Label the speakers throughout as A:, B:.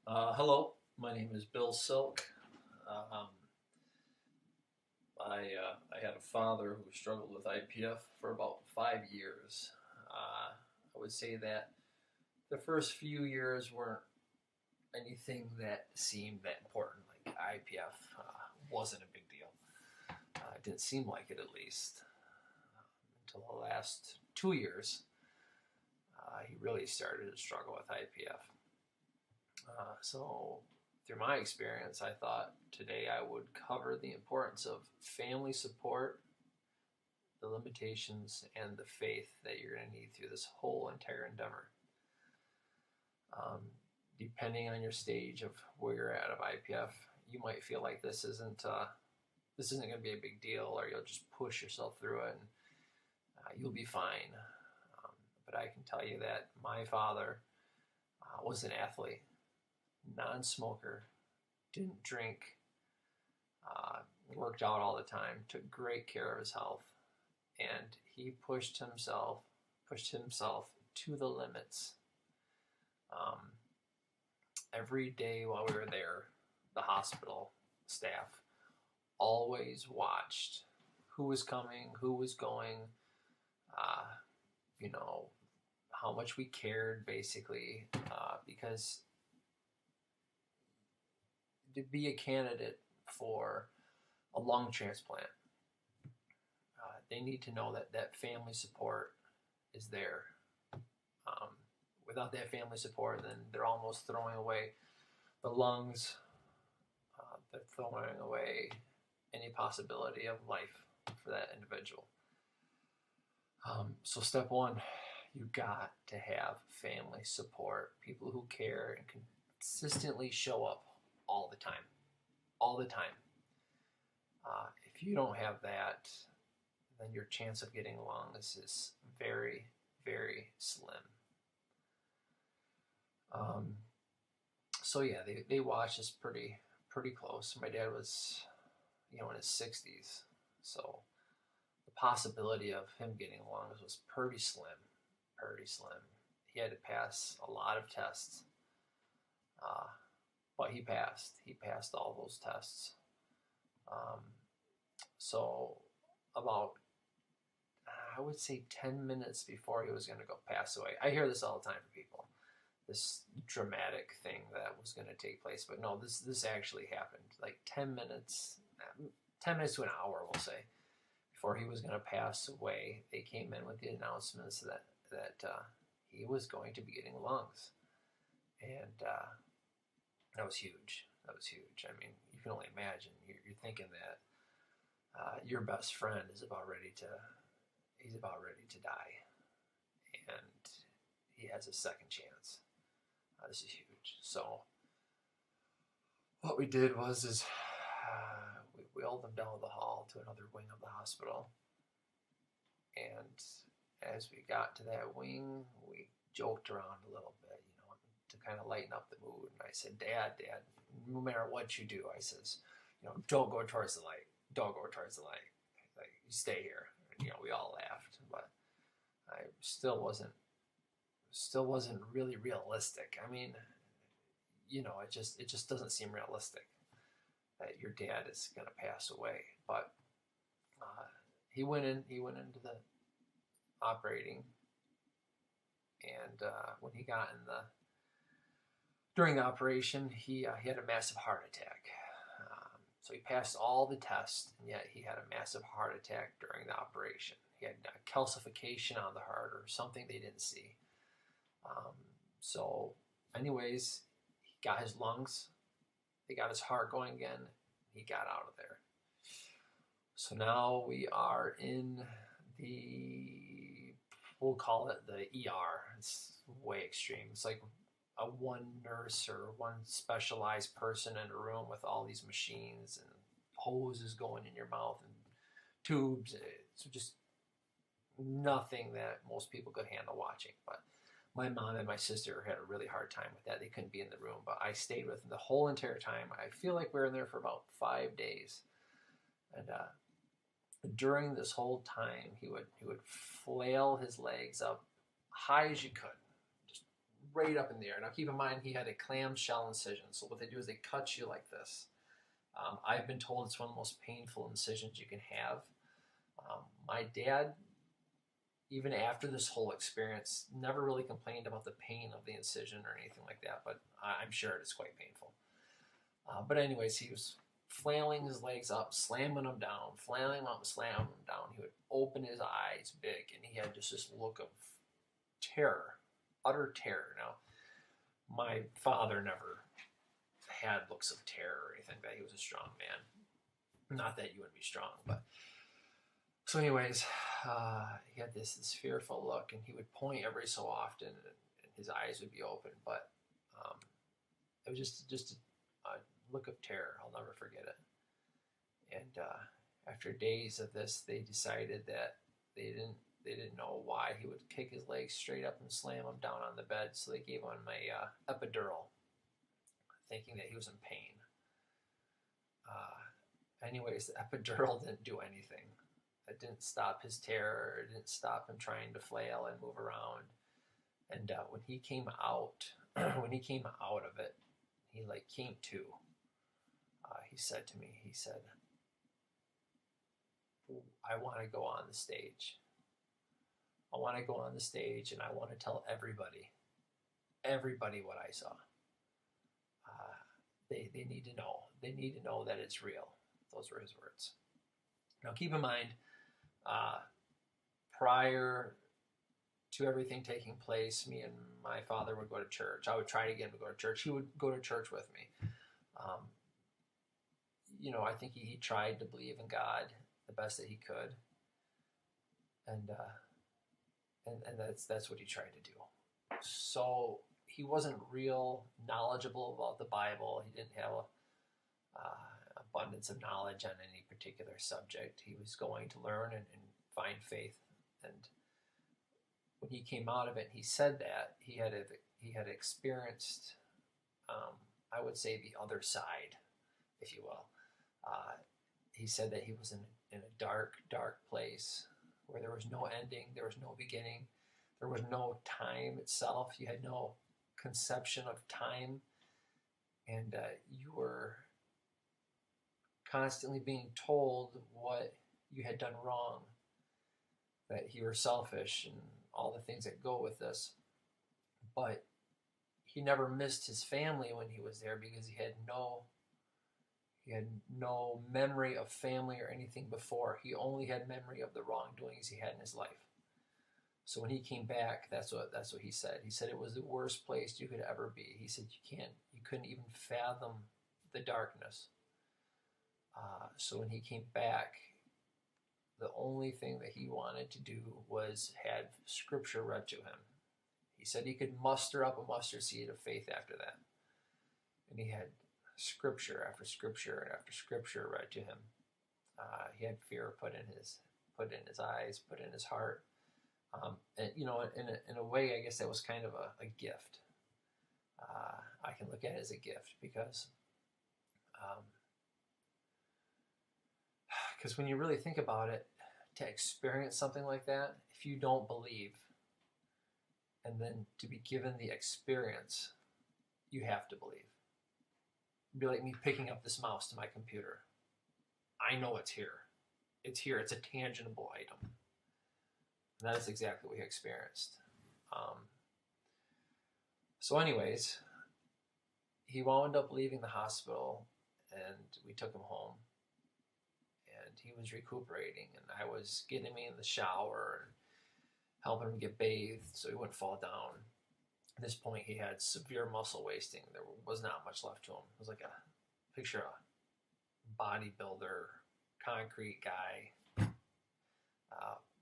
A: Hello, my name is Bill Silk. Um, I had a father who struggled with IPF for about 5 years. I would say that the first few years weren't anything that seemed that important. Like IPF wasn't a big deal. It didn't seem like it, at least, until the last 2 years. He really started to struggle with IPF. So, through my experience, I thought today I would cover the importance of family support, the limitations, and the faith that you're going to need through this whole entire endeavor. Um, Depending on your stage of where you're at of IPF, you might feel like this isn't going to be a big deal, or you'll just push yourself through it and you'll be fine. Um, but I can tell you that my father was an athlete, non-smoker, didn't drink, uh, worked out all the time, took great care of his health, and he pushed himself to the limits. Um, every day while we were there, the hospital staff always watched who was coming, who was going, uh, you know, how much we cared, basically, because to be a candidate for a lung transplant, they need to know that that family support is there. Um, Without that family support, then they're almost throwing away the lungs. They're throwing away any possibility of life for that individual. So step one, you got to have family support, people who care and consistently show up all the time, all the time. If you don't have that, then your chance of getting lungs is very, very slim. Um, so yeah, they watched us pretty close. My dad was, in his 60s, so the possibility of him getting lungs was pretty slim, pretty slim. He had to pass a lot of tests, uh, but he passed. He passed all those tests. Um, so about, I would say, 10 minutes before he was going to go pass away. I hear this all the time from people, this dramatic thing that was going to take place, but no, this actually happened. Like 10 minutes to an hour, we'll say, before he was going to pass away, they came in with the announcements that he was going to be getting lungs, and that was huge. That was huge. I mean, you can only imagine. You're thinking that your best friend he's about ready to die, and he has a second chance. This is huge. So what we did was we wheeled him down the hall to another wing of the hospital, and as we got to that wing, we joked around a little bit, to kind of lighten up the mood. And I said, Dad, no matter what you do, I says, don't go towards the light. Don't go towards the light. Like, you stay here. And, we all laughed, but I still wasn't really realistic. I mean, it just doesn't seem realistic that your dad is gonna pass away. But he went into the operating, and when he got during the operation, he had a massive heart attack. So he passed all the tests, and yet he had a massive heart attack during the operation. He had calcification on the heart, or something they didn't see. Um, so, anyways, he got his lungs, they got his heart going again. He got out of there. So now we are in we'll call it the ER. It's way extreme. It's like a one nurse or one specialized person in a room with all these machines and hoses going in your mouth and tubes. It's just nothing that most people could handle watching. But my mom and my sister had a really hard time with that. They couldn't be in the room, but I stayed with them the whole entire time. I feel like we were in there for about 5 days, and during this whole time, he would flail his legs up high as you could, just right up in the air. Now keep in mind he had a clamshell incision, so what they do is they cut you like this. I've been told it's one of the most painful incisions you can have. My dad, even after this whole experience, never really complained about the pain of the incision or anything like that, but I'm sure it is quite painful. But anyways, he was flailing his legs up, slamming them down, flailing them up, slamming them down. He would open his eyes big, and he had just this look of terror, utter terror. Now, my father never had looks of terror or anything like that. He was a strong man. Not that you wouldn't be strong, but... So anyways, he had this fearful look, and he would point every so often, and his eyes would be open, but it was just a look of terror. I'll never forget it. And after days of this, they decided that they didn't know why he would kick his legs straight up and slam him down on the bed, so they gave him a epidural, thinking that he was in pain. Anyways, the epidural didn't do anything. It didn't stop his terror. It didn't stop him trying to flail and move around. And when he came out, of it, he came to. He said to me, he said, "I want to go on the stage. I want to go on the stage, and I want to tell everybody what I saw. They need to know. They need to know that it's real." Those were his words. Now keep in mind, prior to everything taking place, me and my father would go to church. I would try to get him to go to church. He would go to church with me. I think he tried to believe in God the best that he could, and that's what he tried to do. So he wasn't real knowledgeable about the Bible. He didn't have abundance of knowledge on any particular subject. He was going to learn and find faith. And when he came out of it, he said that he had experienced, I would say, the other side, if you will. He said that he was in a dark, dark place where there was no ending, there was no beginning, there was no time itself. You had no conception of time, and you were constantly being told what you had done wrong, that you were selfish and all the things that go with this. But he never missed his family when he was there, because he had no memory of family or anything before. He only had memory of the wrongdoings he had in his life. So when he came back, that's what he said. He said it was the worst place you could ever be. He said you couldn't even fathom the darkness. So when he came back, the only thing that he wanted to do was have scripture read to him. He said he could muster up a mustard seed of faith after that. And he had scripture after scripture after scripture read to him. He had fear put in his eyes, put in his heart. And in a way, I guess that was kind of a gift. I can look at it as a gift, because when you really think about it, to experience something like that, if you don't believe, and then to be given the experience, you have to believe. It'd be like me picking up this mouse to my computer. I know it's here. It's here. It's a tangible item. And that is exactly what he experienced. So anyways, he wound up leaving the hospital, and we took him home. And he was recuperating, and I was getting him in the shower and helping him get bathed so he wouldn't fall down. At this point, he had severe muscle wasting. There was not much left to him. It was like a picture of a bodybuilder, concrete guy,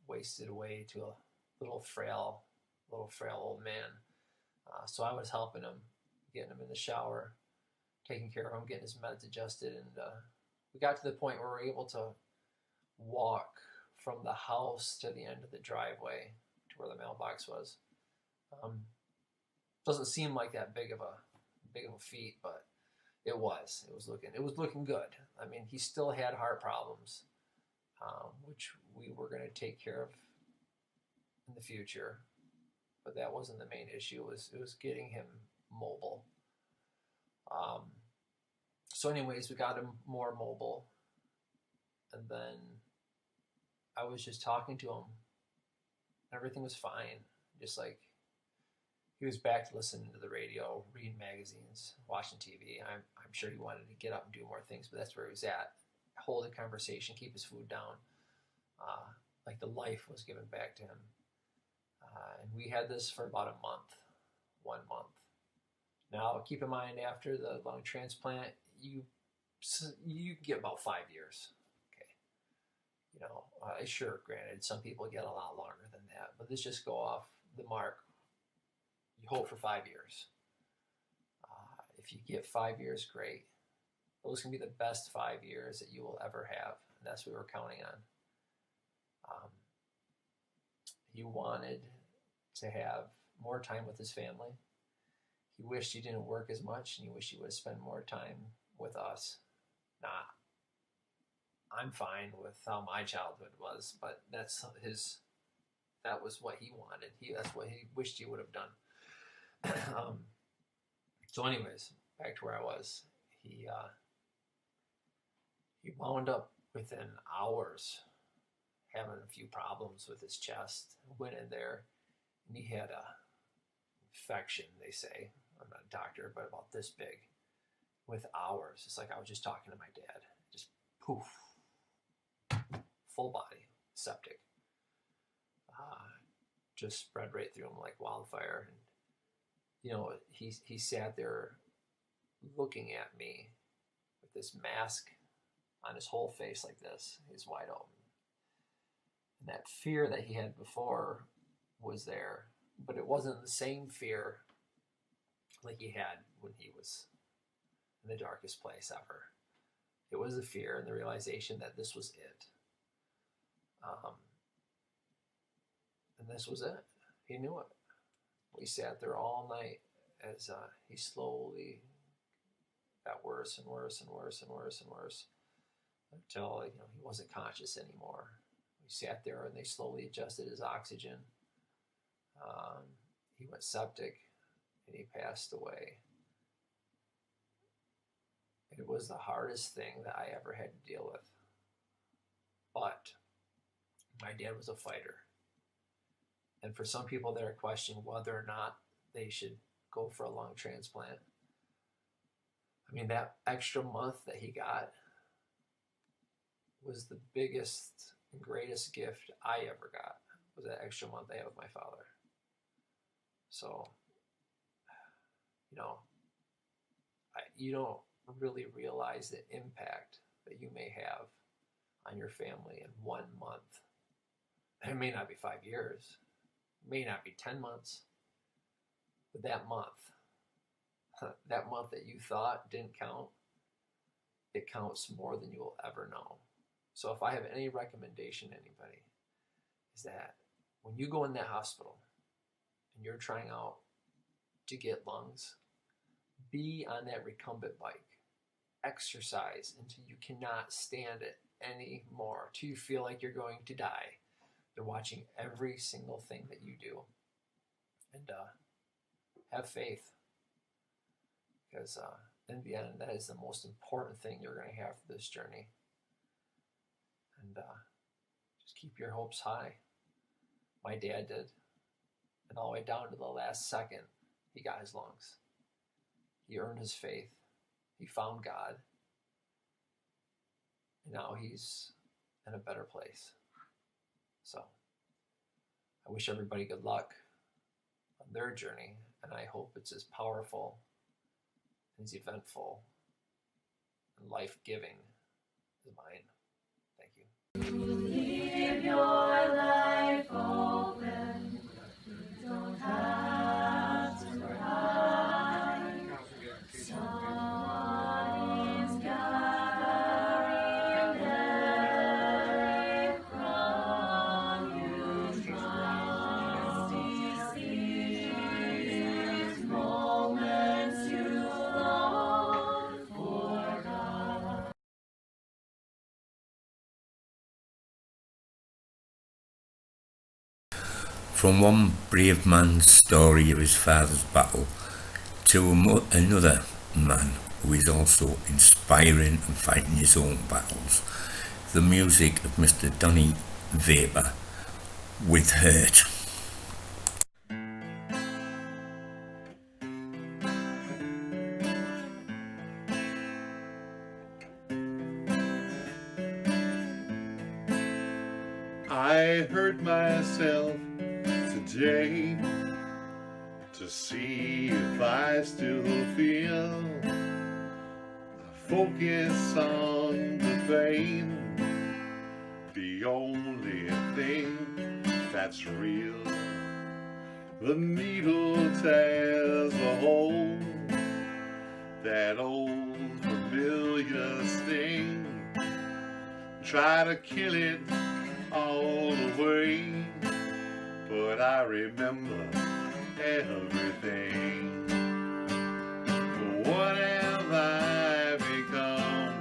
A: wasted away to a little frail old man. So I was helping him, getting him in the shower, taking care of him, getting his meds adjusted, and we got to the point where we were able to walk from the house to the end of the driveway to where the mailbox was. Doesn't seem like that big of a feat, but it was looking good. I mean, he still had heart problems, which we were going to take care of in the future. but that wasn't the main issue. It was getting him mobile. Um, so, anyways, we got him more mobile, and then I was just talking to him. Everything was fine. Just like he was back to listening to the radio, reading magazines, watching TV. I'm sure he wanted to get up and do more things, but that's where he was at. Hold a conversation, keep his food down. Like the life was given back to him. And we had this for about a month, 1 month. Now, keep in mind, after the lung transplant, you get about 5 years. Okay, you know, sure, granted, some people get a lot longer than that, but let's just go off the mark. You hope for 5 years. If you get 5 years, great. Those can be the best 5 years that you will ever have, and that's what we were counting on. He wanted to have more time with his family. He wished he didn't work as much, and he wished he would have spent more time with us. Nah, I'm fine with how my childhood was, but that was what he wanted. That's what he wished he would have done. So anyways, back to where I was. He wound up within hours having a few problems with his chest. Went in there, and he had a infection, they say. I'm not a doctor, but about this big, with hours. It's like I was just talking to my dad. Just poof, full body, septic. Just spread right through him like wildfire. And you know, he sat there looking at me with this mask on his whole face like this. He's wide open. And that fear that he had before was there, but it wasn't the same fear like he had when he was in the darkest place ever. It was the fear and the realization that this was it. And this was it. He knew it. We sat there all night as he slowly got worse and worse and worse and worse and worse until he wasn't conscious anymore. We sat there and they slowly adjusted his oxygen. He went septic and he passed away. It was the hardest thing that I ever had to deal with. But my dad was a fighter. And for some people that are questioning whether or not they should go for a lung transplant, I mean, that extra month that he got was the biggest and greatest gift I ever got, was that extra month I had with my father. So, you don't really realize the impact that you may have on your family in 1 month. It may not be 5 years. It may not be 10 months. But that month that you thought didn't count, it counts more than you will ever know. So if I have any recommendation to anybody, is that when you go in that hospital and you're trying out to get lungs, be on that recumbent bike. Exercise until you cannot stand it anymore, till you feel like you're going to die. They're watching every single thing that you do. And have faith. Because in the end, that is the most important thing you're going to have for this journey. And just keep your hopes high. My dad did. And all the way down to the last second, he got his lungs. He earned his faith. He found God. And now he's in a better place. So I wish everybody good luck on their journey. And I hope it's as powerful, as eventful, and life-giving as mine. Thank you. Live your life open. You don't have to hide. Someone is carrying every crown you trust. These moments you long for God.
B: From one brave man's story of his father's battle to another man who is also inspiring and fighting his own battles. The music of Mr. Donnie Vapor with Hurt.
C: I hurt myself today to see if I still feel. I focus on the pain, the only thing that's real. The needle tears a hole, that old familiar sting. Try to kill it all away, but I remember everything. What have I become?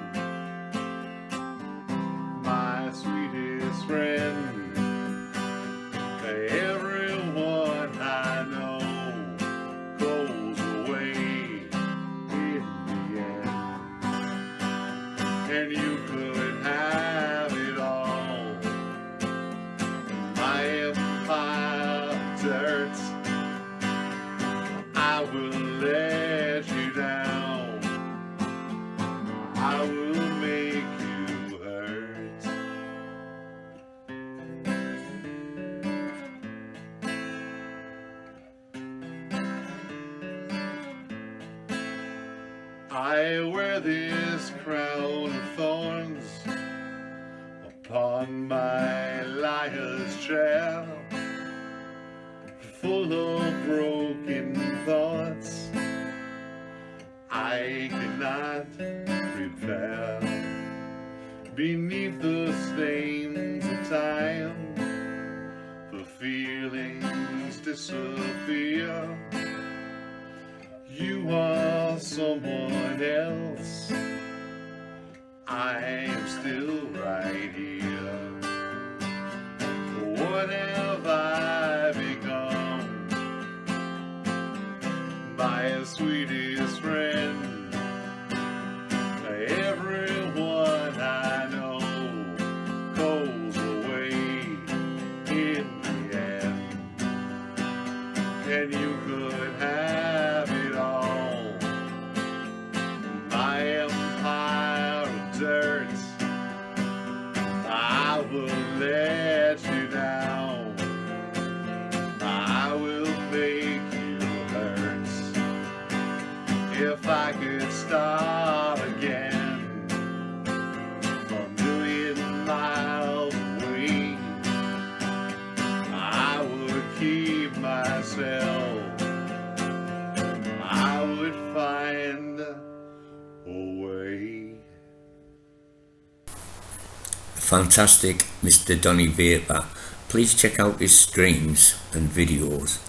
C: My sweetest friend. Everyone I know goes away in the end, and you could have it all. My empire dirt, I will let you down. I will make you hurt. I wear this crown of thorns upon my liar's chair, full of broken thoughts I cannot repair. Beneath the stains of time, the feelings disappear. You are someone else, I am still right here. What have I become? My sweetest friend. Everyone I know goes away in the end, and you could have it all. My empire of dirt, I will let you down. I will make you hurt. If I could start again, a million miles away, I would keep myself. I would find a way.
B: Fantastic Mr. Donnie Vapor. Please check out his streams and videos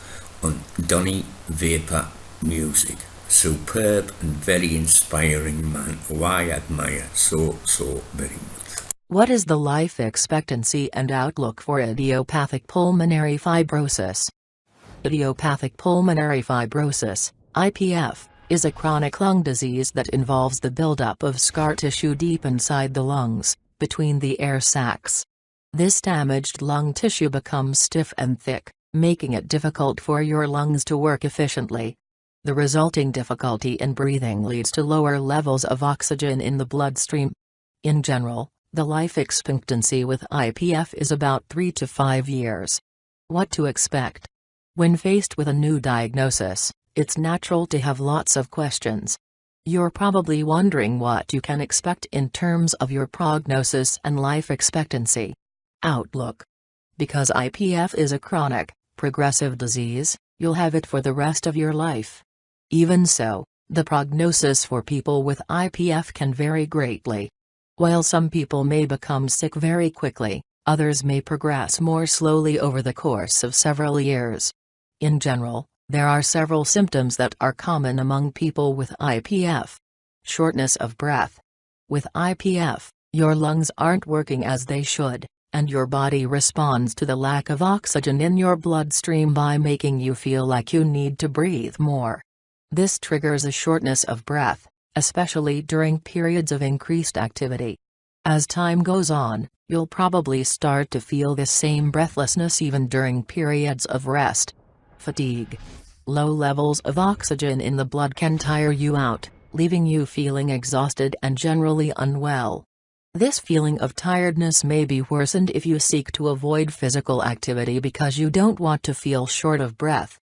B: on Donnie Vapor Music. Superb and very inspiring man who I admire so very much.
D: What is the life expectancy and outlook for idiopathic pulmonary fibrosis? Idiopathic pulmonary fibrosis, IPF, is a chronic lung disease that involves the buildup of scar tissue deep inside the lungs, between the air sacs. This damaged lung tissue becomes stiff and thick, making it difficult for your lungs to work efficiently. The resulting difficulty in breathing leads to lower levels of oxygen in the bloodstream. In general, the life expectancy with IPF is about 3 to 5 years. What to expect? When faced with a new diagnosis, it's natural to have lots of questions. You're probably wondering what you can expect in terms of your prognosis and life expectancy. Outlook. Because IPF is a chronic, progressive disease, you'll have it for the rest of your life. Even so, the prognosis for people with IPF can vary greatly. While some people may become sick very quickly, others may progress more slowly over the course of several years. In general, there are several symptoms that are common among people with IPF. Shortness of breath. With IPF, your lungs aren't working as they should, and your body responds to the lack of oxygen in your bloodstream by making you feel like you need to breathe more. This triggers a shortness of breath, especially during periods of increased activity. As time goes on, you'll probably start to feel the same breathlessness even during periods of rest. Fatigue. Low levels of oxygen in the blood can tire you out, leaving you feeling exhausted and generally unwell. This feeling of tiredness may be worsened if you seek to avoid physical activity because you don't want to feel short of breath.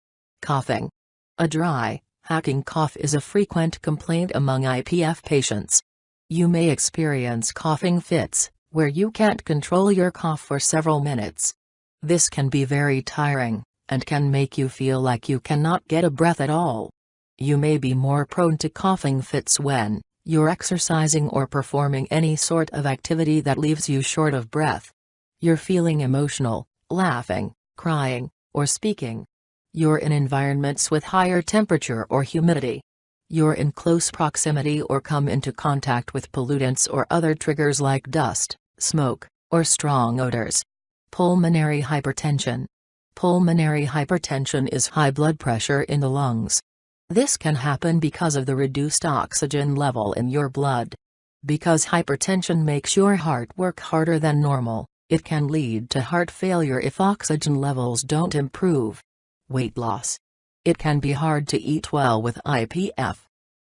D: Coughing. A dry, hacking cough is a frequent complaint among IPF patients. You may experience coughing fits, where you can't control your cough for several minutes. This can be very tiring, and can make you feel like you cannot get a breath at all. You may be more prone to coughing fits when you're exercising or performing any sort of activity that leaves you short of breath. You're feeling emotional, laughing, crying, or speaking. You're in environments with higher temperature or humidity. You're in close proximity or come into contact with pollutants or other triggers like dust, smoke, or strong odors. Pulmonary hypertension. Pulmonary hypertension is high blood pressure in the lungs. This can happen because of the reduced oxygen level in your blood. Because hypertension makes your heart work harder than normal, it can lead to heart failure if oxygen levels don't improve. Weight loss. It can be hard to eat well with IPF.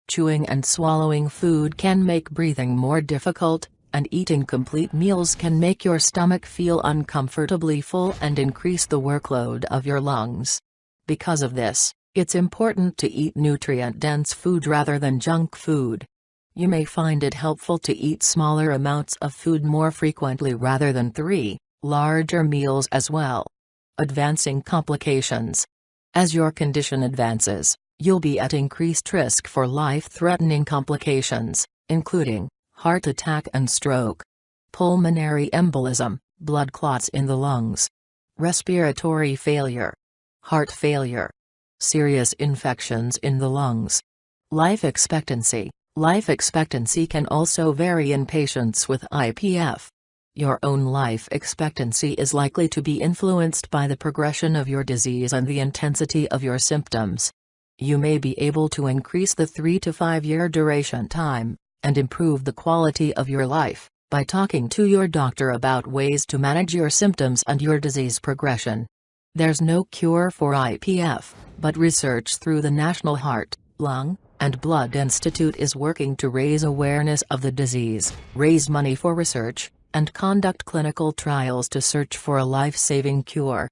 D: Chewing and swallowing food can make breathing more difficult, and eating complete meals can make your stomach feel uncomfortably full and increase the workload of your lungs. Because of this, it's important to eat nutrient-dense food rather than junk food. You may find it helpful to eat smaller amounts of food more frequently rather than 3 larger meals as well. Advancing complications. As your condition advances, you'll be at increased risk for life-threatening complications, including heart attack and stroke, pulmonary embolism, blood clots in the lungs, respiratory failure, heart failure, serious infections in the lungs. Life expectancy. Life expectancy can also vary in patients with IPF. Your own life expectancy is likely to be influenced by the progression of your disease and the intensity of your symptoms. You may be able to increase the 3 to 5 year duration time, and improve the quality of your life, by talking to your doctor about ways to manage your symptoms and your disease progression. There's no cure for IPF, but research through the National Heart, Lung, and Blood Institute is working to raise awareness of the disease, raise money for research, and conduct clinical trials to search for a life-saving cure.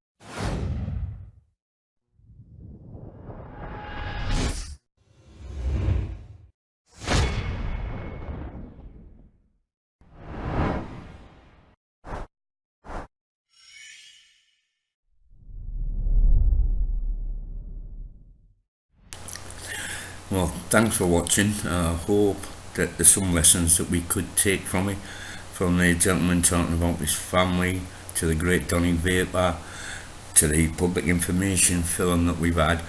B: Well, thanks for watching. I hope that there's some lessons that we could take from it, from the gentleman talking about his family, to the great Donnie Vapor, to the public information film that we've had.